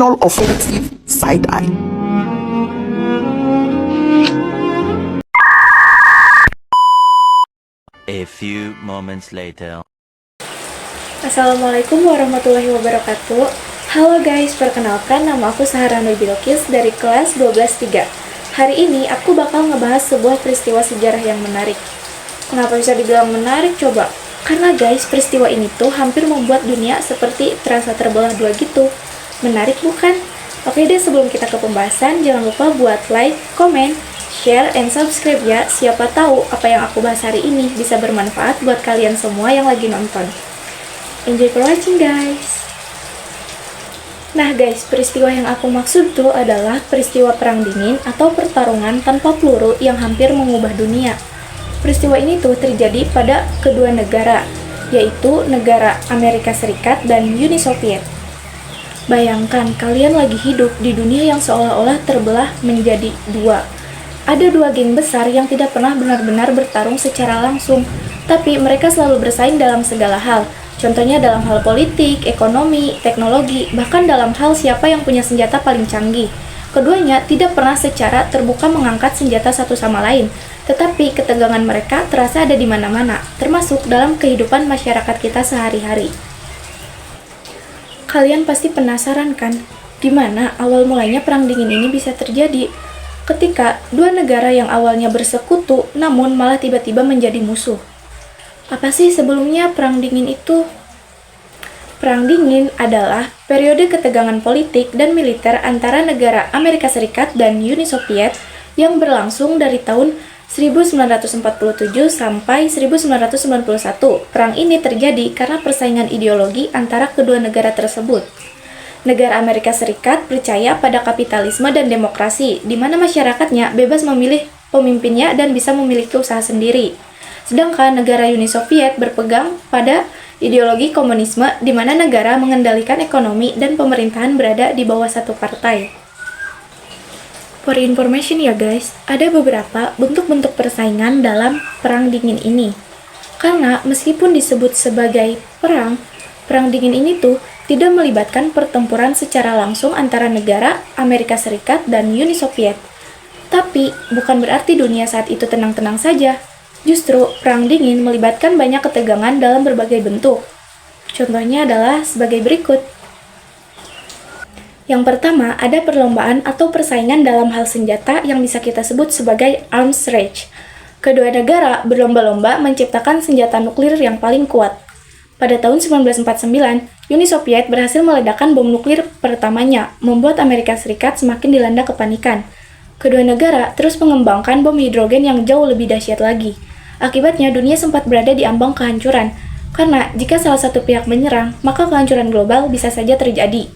final offensive side-eye. A few moments later. Assalamualaikum warahmatullahi wabarakatuh. Halo guys, perkenalkan nama aku Saharani Bilqis dari kelas 12-3. Hari ini aku bakal ngebahas sebuah peristiwa sejarah yang menarik. Kenapa bisa dibilang menarik coba? Karena guys, peristiwa ini tuh hampir membuat dunia seperti terasa terbelah dua gitu. Menarik bukan? Oke deh, sebelum kita ke pembahasan, jangan lupa buat like, comment, share, and subscribe ya. Siapa tahu apa yang aku bahas hari ini bisa bermanfaat buat kalian semua yang lagi nonton. Enjoy for watching guys. Nah guys, peristiwa yang aku maksud tuh adalah peristiwa Perang Dingin atau pertarungan tanpa peluru yang hampir mengubah dunia. Peristiwa ini tuh terjadi pada kedua negara, yaitu negara Amerika Serikat dan Uni Soviet. Bayangkan kalian lagi hidup di dunia yang seolah-olah terbelah menjadi dua. Ada dua geng besar yang tidak pernah benar-benar bertarung secara langsung, tapi mereka selalu bersaing dalam segala hal. Contohnya dalam hal politik, ekonomi, teknologi, bahkan dalam hal siapa yang punya senjata paling canggih. Keduanya tidak pernah secara terbuka mengangkat senjata satu sama lain, tetapi ketegangan mereka terasa ada di mana-mana, termasuk dalam kehidupan masyarakat kita sehari-hari. Kalian pasti penasaran kan, gimana awal mulanya Perang Dingin ini bisa terjadi? Ketika dua negara yang awalnya bersekutu, namun malah tiba-tiba menjadi musuh. Apa sih sebelumnya Perang Dingin itu? Perang Dingin adalah periode ketegangan politik dan militer antara negara Amerika Serikat dan Uni Soviet yang berlangsung dari tahun 1947 sampai 1991. Perang ini terjadi karena persaingan ideologi antara kedua negara tersebut. Negara Amerika Serikat percaya pada kapitalisme dan demokrasi, di mana masyarakatnya bebas memilih pemimpinnya dan bisa memiliki usaha sendiri. Sedangkan negara Uni Soviet berpegang pada ideologi komunisme di mana negara mengendalikan ekonomi dan pemerintahan berada di bawah satu partai. For information ya guys, ada beberapa bentuk-bentuk persaingan dalam Perang Dingin ini. Karena meskipun disebut sebagai perang, Perang Dingin ini tuh tidak melibatkan pertempuran secara langsung antara negara Amerika Serikat dan Uni Soviet. Tapi bukan berarti dunia saat itu tenang-tenang saja. Justru, Perang Dingin melibatkan banyak ketegangan dalam berbagai bentuk. Contohnya adalah sebagai berikut. Yang pertama, ada perlombaan atau persaingan dalam hal senjata yang bisa kita sebut sebagai arms race. Kedua negara berlomba-lomba menciptakan senjata nuklir yang paling kuat. Pada tahun 1949, Uni Soviet berhasil meledakkan bom nuklir pertamanya, membuat Amerika Serikat semakin dilanda kepanikan. Kedua negara terus mengembangkan bom hidrogen yang jauh lebih dahsyat lagi. Akibatnya, dunia sempat berada di ambang kehancuran, karena jika salah satu pihak menyerang, maka kehancuran global bisa saja terjadi.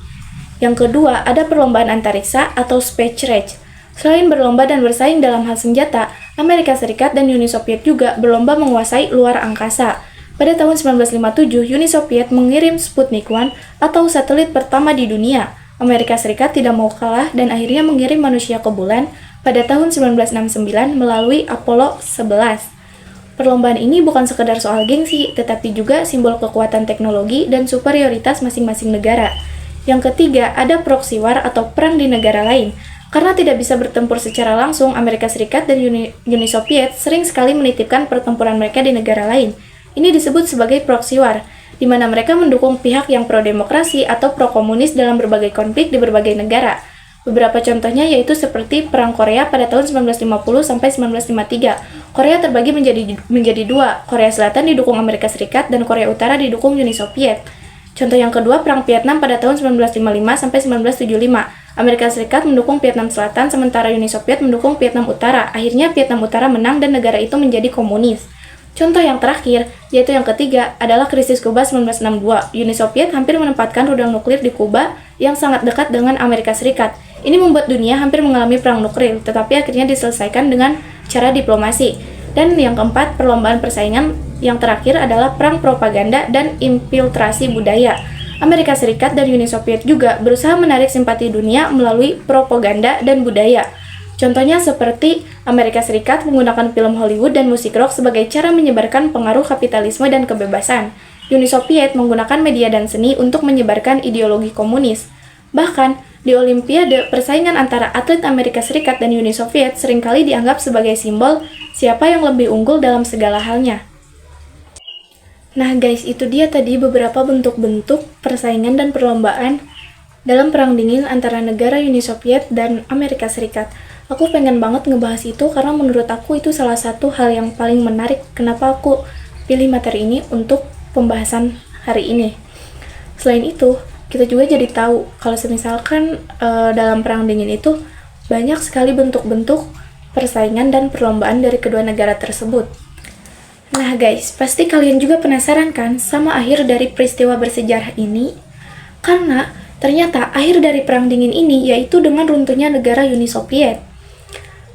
Yang kedua, ada perlombaan antariksa atau space race. Selain berlomba dan bersaing dalam hal senjata, Amerika Serikat dan Uni Soviet juga berlomba menguasai luar angkasa. Pada tahun 1957, Uni Soviet mengirim Sputnik 1 atau satelit pertama di dunia. Amerika Serikat tidak mau kalah dan akhirnya mengirim manusia ke bulan pada tahun 1969 melalui Apollo 11. Perlombaan ini bukan sekedar soal gengsi, tetapi juga simbol kekuatan teknologi dan superioritas masing-masing negara. Yang ketiga, ada proxy war atau perang di negara lain. Karena tidak bisa bertempur secara langsung, Amerika Serikat dan Uni Soviet sering sekali menitipkan pertempuran mereka di negara lain. Ini disebut sebagai proxy war, di mana mereka mendukung pihak yang pro-demokrasi atau pro-komunis dalam berbagai konflik di berbagai negara. Beberapa contohnya yaitu seperti Perang Korea pada tahun 1950 sampai 1953. Korea terbagi menjadi dua, Korea Selatan didukung Amerika Serikat dan Korea Utara didukung Uni Soviet. Contoh yang kedua, Perang Vietnam pada tahun 1955 sampai 1975. Amerika Serikat mendukung Vietnam Selatan sementara Uni Soviet mendukung Vietnam Utara. Akhirnya Vietnam Utara menang dan negara itu menjadi komunis. Contoh yang terakhir, yaitu yang ketiga, adalah krisis Kuba 1962. Uni Soviet hampir menempatkan rudal nuklir di Kuba yang sangat dekat dengan Amerika Serikat. Ini membuat dunia hampir mengalami perang nuklir, tetapi akhirnya diselesaikan dengan cara diplomasi. Dan yang keempat, perlombaan persaingan yang terakhir adalah perang propaganda dan infiltrasi budaya. Amerika Serikat dan Uni Soviet juga berusaha menarik simpati dunia melalui propaganda dan budaya. Contohnya seperti Amerika Serikat menggunakan film Hollywood dan musik rock sebagai cara menyebarkan pengaruh kapitalisme dan kebebasan. Uni Soviet menggunakan media dan seni untuk menyebarkan ideologi komunis. Bahkan, Di Olimpiade, persaingan antara atlet Amerika Serikat dan Uni Soviet seringkali dianggap sebagai simbol siapa yang lebih unggul dalam segala halnya. Nah guys, itu dia tadi beberapa bentuk-bentuk persaingan dan perlombaan dalam Perang Dingin antara negara Uni Soviet dan Amerika Serikat. Aku pengen banget ngebahas itu karena menurut aku itu salah satu hal yang paling menarik kenapa aku pilih materi ini untuk pembahasan hari ini. Selain itu, kita juga jadi tahu kalau misalkan dalam Perang Dingin itu banyak sekali bentuk-bentuk persaingan dan perlombaan dari kedua negara tersebut. Nah guys, pasti kalian juga penasaran kan sama akhir dari peristiwa bersejarah ini? Karena ternyata akhir dari Perang Dingin ini yaitu dengan runtuhnya negara Uni Soviet.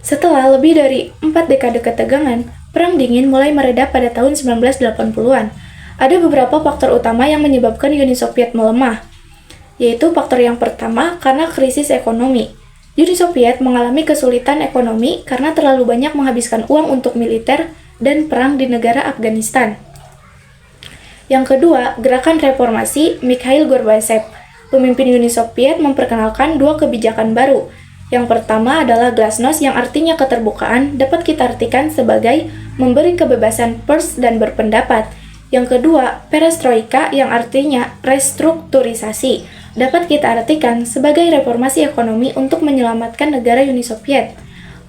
Setelah lebih dari 4 dekade ketegangan, Perang Dingin mulai mereda pada tahun 1980-an. Ada beberapa faktor utama yang menyebabkan Uni Soviet melemah, yaitu faktor yang pertama karena krisis ekonomi. Uni Soviet mengalami kesulitan ekonomi karena terlalu banyak menghabiskan uang untuk militer dan perang di negara Afghanistan. Yang kedua, gerakan reformasi Mikhail Gorbachev, pemimpin Uni Soviet memperkenalkan dua kebijakan baru. Yang pertama adalah glasnost yang artinya keterbukaan, dapat kita artikan sebagai memberi kebebasan pers dan berpendapat. Yang kedua, perestroika yang artinya restrukturisasi, dapat kita artikan sebagai reformasi ekonomi untuk menyelamatkan negara Uni Soviet.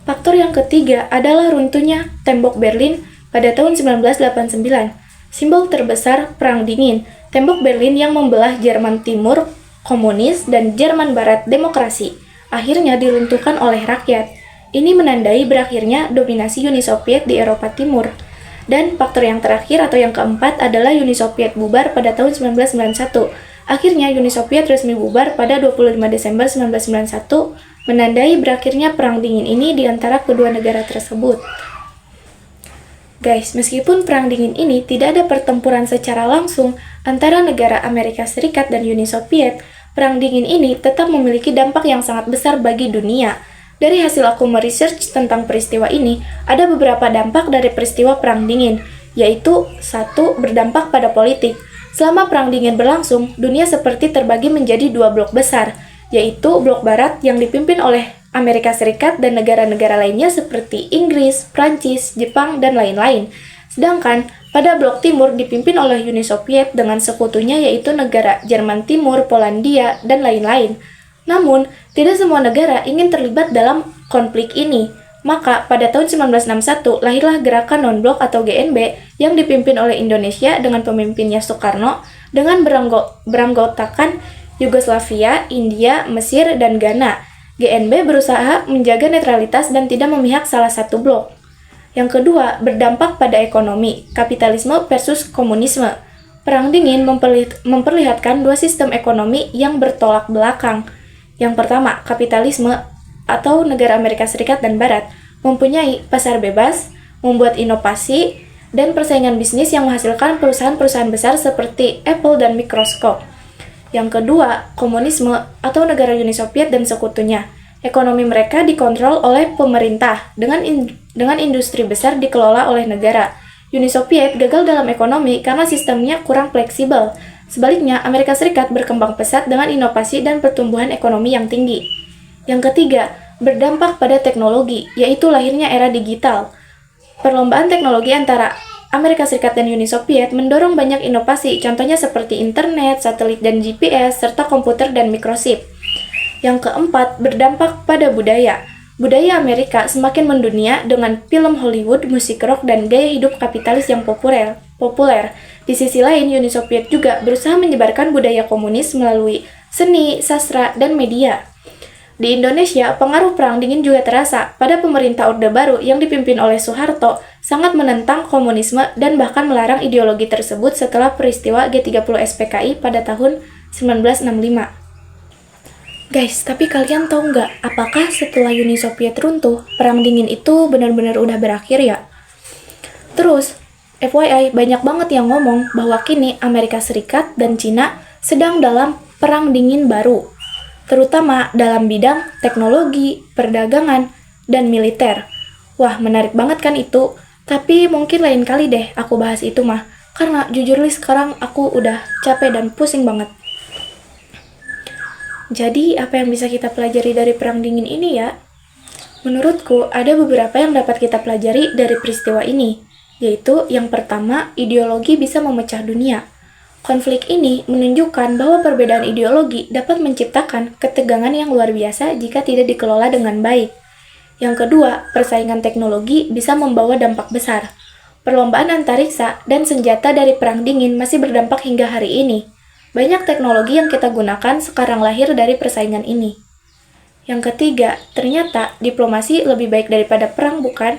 Faktor yang ketiga adalah runtuhnya tembok Berlin pada tahun 1989, simbol terbesar Perang Dingin. Tembok Berlin yang membelah Jerman Timur komunis dan Jerman Barat demokrasi, akhirnya diruntuhkan oleh rakyat. Ini menandai berakhirnya dominasi Uni Soviet di Eropa Timur. Dan faktor yang terakhir atau yang keempat adalah Uni Soviet bubar pada tahun 1991. Akhirnya Uni Soviet resmi bubar pada 25 Desember 1991, menandai berakhirnya Perang Dingin ini di antara kedua negara tersebut. Guys, meskipun Perang Dingin ini tidak ada pertempuran secara langsung antara negara Amerika Serikat dan Uni Soviet, Perang Dingin ini tetap memiliki dampak yang sangat besar bagi dunia. Dari hasil aku meresearch tentang peristiwa ini, ada beberapa dampak dari peristiwa Perang Dingin, yaitu 1. Berdampak pada politik. Selama Perang Dingin berlangsung, dunia seperti terbagi menjadi dua blok besar, yaitu blok barat yang dipimpin oleh Amerika Serikat dan negara-negara lainnya seperti Inggris, Prancis, Jepang, dan lain-lain. Sedangkan pada blok timur dipimpin oleh Uni Soviet dengan sekutunya yaitu negara Jerman Timur, Polandia, dan lain-lain. Namun, tidak semua negara ingin terlibat dalam konflik ini. Maka, pada tahun 1961, lahirlah gerakan non-blok atau GNB yang dipimpin oleh Indonesia dengan pemimpinnya Soekarno dengan beranggotakan Yugoslavia, India, Mesir, dan Ghana. GNB berusaha menjaga netralitas dan tidak memihak salah satu blok. Yang kedua, berdampak pada ekonomi, kapitalisme versus komunisme. Perang Dingin memperlihatkan dua sistem ekonomi yang bertolak belakang. Yang pertama, kapitalisme atau negara Amerika Serikat dan Barat mempunyai pasar bebas, membuat inovasi, dan persaingan bisnis yang menghasilkan perusahaan-perusahaan besar seperti Apple dan Microsoft. Yang kedua, komunisme atau negara Uni Soviet dan sekutunya. Ekonomi mereka dikontrol oleh pemerintah dengan industri besar dikelola oleh negara. Uni Soviet gagal dalam ekonomi karena sistemnya kurang fleksibel. Sebaliknya, Amerika Serikat berkembang pesat dengan inovasi dan pertumbuhan ekonomi yang tinggi. Yang ketiga, berdampak pada teknologi, yaitu lahirnya era digital. Perlombaan teknologi antara Amerika Serikat dan Uni Soviet mendorong banyak inovasi, contohnya seperti internet, satelit dan GPS, serta komputer dan microchip. Yang keempat, berdampak pada budaya. Budaya Amerika semakin mendunia dengan film Hollywood, musik rock, dan gaya hidup kapitalis yang populer. Di sisi lain, Uni Soviet juga berusaha menyebarkan budaya komunis melalui seni, sastra, dan media. Di Indonesia, pengaruh Perang Dingin juga terasa pada pemerintah Orde Baru yang dipimpin oleh Soeharto sangat menentang komunisme dan bahkan melarang ideologi tersebut setelah peristiwa G30 SPKI pada tahun 1965. Guys, tapi kalian tahu nggak, apakah setelah Uni Soviet runtuh, Perang Dingin itu benar-benar udah berakhir ya? Terus, FYI, banyak banget yang ngomong bahwa kini Amerika Serikat dan Cina sedang dalam Perang Dingin baru, terutama dalam bidang teknologi, perdagangan, dan militer. Wah, menarik banget kan itu? Tapi mungkin lain kali deh aku bahas itu mah, karena jujur li sekarang aku udah capek dan pusing banget. Jadi, apa yang bisa kita pelajari dari Perang Dingin ini ya? Menurutku, ada beberapa yang dapat kita pelajari dari peristiwa ini, yaitu yang pertama, ideologi bisa memecah dunia. Konflik ini menunjukkan bahwa perbedaan ideologi dapat menciptakan ketegangan yang luar biasa jika tidak dikelola dengan baik. Yang kedua, persaingan teknologi bisa membawa dampak besar. Perlombaan antariksa dan senjata dari Perang Dingin masih berdampak hingga hari ini. Banyak teknologi yang kita gunakan sekarang lahir dari persaingan ini. Yang ketiga, ternyata diplomasi lebih baik daripada perang, bukan?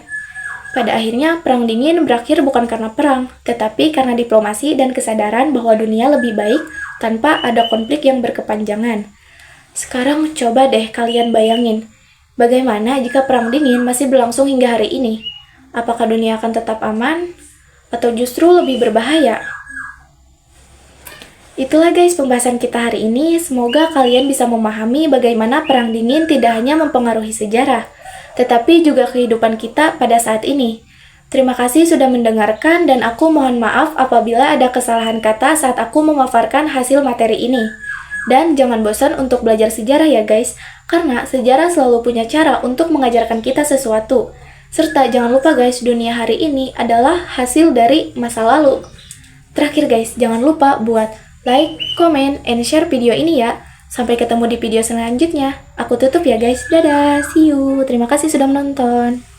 Pada akhirnya, Perang Dingin berakhir bukan karena perang, tetapi karena diplomasi dan kesadaran bahwa dunia lebih baik tanpa ada konflik yang berkepanjangan. Sekarang coba deh kalian bayangin, bagaimana jika Perang Dingin masih berlangsung hingga hari ini? Apakah dunia akan tetap aman? Atau justru lebih berbahaya? Itulah guys pembahasan kita hari ini. Semoga kalian bisa memahami bagaimana Perang Dingin tidak hanya mempengaruhi sejarah, tetapi juga kehidupan kita pada saat ini. Terima kasih sudah mendengarkan dan aku mohon maaf apabila ada kesalahan kata saat aku memaparkan hasil materi ini. Dan jangan bosan untuk belajar sejarah ya guys, karena sejarah selalu punya cara untuk mengajarkan kita sesuatu. Serta jangan lupa guys, dunia hari ini adalah hasil dari masa lalu. Terakhir guys, jangan lupa buat like, comment, and share video ini ya. Sampai ketemu di video selanjutnya. Aku tutup ya guys. Dadah, see you. Terima kasih sudah menonton.